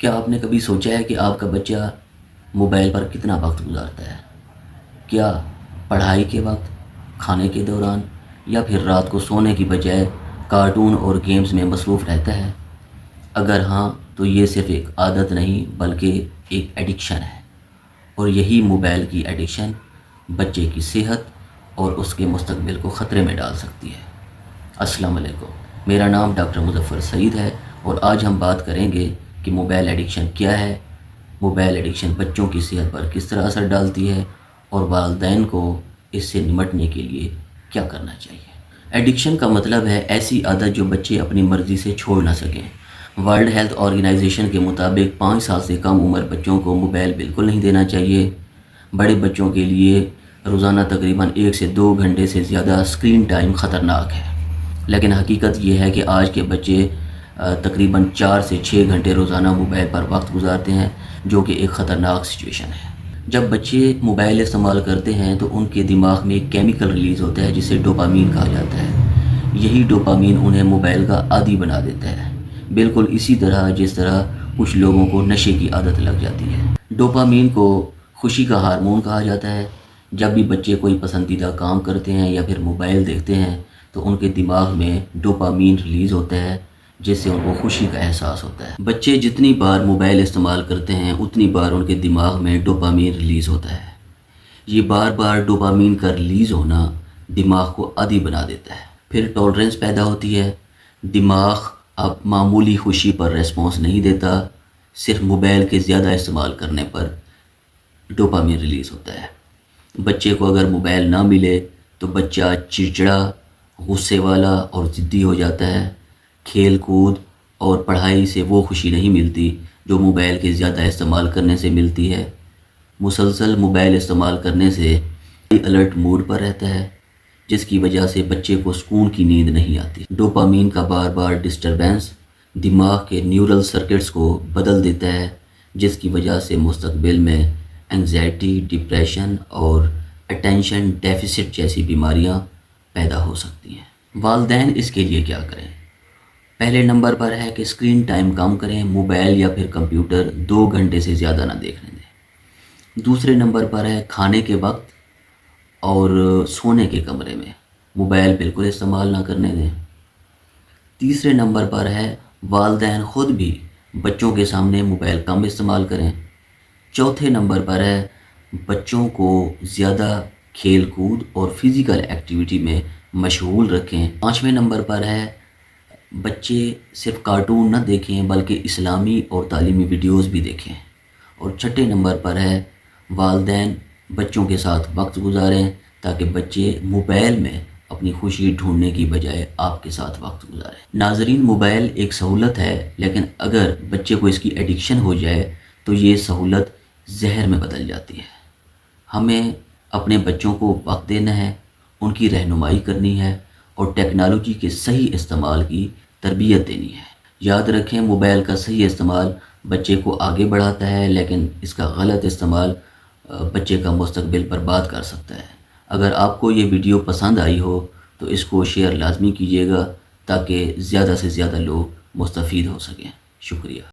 کیا آپ نے کبھی سوچا ہے کہ آپ کا بچہ موبائل پر کتنا وقت گزارتا ہے؟ کیا پڑھائی کے وقت، کھانے کے دوران، یا پھر رات کو سونے کی بجائے کارٹون اور گیمز میں مصروف رہتا ہے؟ اگر ہاں تو یہ صرف ایک عادت نہیں بلکہ ایک ایڈکشن ہے، اور یہی موبائل کی ایڈکشن بچے کی صحت اور اس کے مستقبل کو خطرے میں ڈال سکتی ہے۔ السلام علیکم، میرا نام ڈاکٹر مظفر سعید ہے، اور آج ہم بات کریں گے کہ موبائل ایڈکشن کیا ہے، موبائل ایڈکشن بچوں کی صحت پر کس طرح اثر ڈالتی ہے، اور والدین کو اس سے نمٹنے کے لیے کیا کرنا چاہیے۔ ایڈکشن کا مطلب ہے ایسی عادت جو بچے اپنی مرضی سے چھوڑ نہ سکیں۔ ورلڈ ہیلتھ آرگنائزیشن کے مطابق 5 سال سے کم عمر بچوں کو موبائل بالکل نہیں دینا چاہیے۔ بڑے بچوں کے لیے روزانہ تقریباً 1 سے 2 گھنٹے سے زیادہ اسکرین ٹائم خطرناک ہے، لیکن حقیقت یہ ہے کہ آج کے بچے تقریباً 4 سے 6 گھنٹے روزانہ موبائل پر وقت گزارتے ہیں، جو کہ ایک خطرناک سچویشن ہے۔ جب بچے موبائل استعمال کرتے ہیں تو ان کے دماغ میں ایک کیمیکل ریلیز ہوتا ہے جسے ڈوپامین کہا جاتا ہے۔ یہی ڈوپامین انہیں موبائل کا عادی بنا دیتا ہے، بالکل اسی طرح جس طرح کچھ لوگوں کو نشے کی عادت لگ جاتی ہے۔ ڈوپامین کو خوشی کا ہارمون کہا جاتا ہے۔ جب بھی بچے کوئی پسندیدہ کام کرتے ہیں یا پھر موبائل دیکھتے ہیں تو ان کے دماغ میں ڈوپامین ریلیز ہوتا ہے، جس سے ان کو خوشی کا احساس ہوتا ہے۔ بچے جتنی بار موبائل استعمال کرتے ہیں اتنی بار ان کے دماغ میں ڈوپامین ریلیز ہوتا ہے۔ یہ بار بار ڈوپامین کا ریلیز ہونا دماغ کو عادی بنا دیتا ہے۔ پھر ٹالرنس پیدا ہوتی ہے۔ دماغ اب معمولی خوشی پر ریسپانس نہیں دیتا، صرف موبائل کے زیادہ استعمال کرنے پر ڈوپامین ریلیز ہوتا ہے۔ بچے کو اگر موبائل نہ ملے تو بچہ چڑچڑا، غصے والا اور ضدی ہو جاتا ہے۔ کھیل کود اور پڑھائی سے وہ خوشی نہیں ملتی جو موبائل کے زیادہ استعمال کرنے سے ملتی ہے۔ مسلسل موبائل استعمال کرنے سے الرٹ موڈ پر رہتا ہے، جس کی وجہ سے بچے کو سکون کی نیند نہیں آتی۔ ڈوپامین کا بار بار ڈسٹربینس دماغ کے نیورل سرکٹس کو بدل دیتا ہے، جس کی وجہ سے مستقبل میں انگزائٹی، ڈپریشن اور اٹینشن ڈیفیسٹ جیسی بیماریاں پیدا ہو سکتی ہیں۔ والدین اس کے لیے کیا کریں؟ پہلے نمبر پر ہے کہ اسکرین ٹائم کم کریں، موبائل یا پھر کمپیوٹر 2 گھنٹے سے زیادہ نہ دیکھنے دیں۔ دوسرے نمبر پر ہے کھانے کے وقت اور سونے کے کمرے میں موبائل بالکل استعمال نہ کرنے دیں۔ تیسرے نمبر پر ہے والدین خود بھی بچوں کے سامنے موبائل کم استعمال کریں۔ چوتھے نمبر پر ہے بچوں کو زیادہ کھیل کود اور فزیکل ایکٹیویٹی میں مشغول رکھیں۔ 5ویں نمبر پر ہے بچے صرف کارٹون نہ دیکھیں بلکہ اسلامی اور تعلیمی ویڈیوز بھی دیکھیں۔ اور 6 نمبر پر ہے والدین بچوں کے ساتھ وقت گزاریں تاکہ بچے موبائل میں اپنی خوشی ڈھونڈنے کی بجائے آپ کے ساتھ وقت گزاریں۔ ناظرین، موبائل ایک سہولت ہے، لیکن اگر بچے کو اس کی ایڈکشن ہو جائے تو یہ سہولت زہر میں بدل جاتی ہے۔ ہمیں اپنے بچوں کو وقت دینا ہے، ان کی رہنمائی کرنی ہے اور ٹیکنالوجی کے صحیح استعمال کی تربیت دینی ہے۔ یاد رکھیں، موبائل کا صحیح استعمال بچے کو آگے بڑھاتا ہے، لیکن اس کا غلط استعمال بچے کا مستقبل برباد کر سکتا ہے۔ اگر آپ کو یہ ویڈیو پسند آئی ہو تو اس کو شیئر لازمی کیجیے گا تاکہ زیادہ سے زیادہ لوگ مستفید ہو سکیں۔ شکریہ۔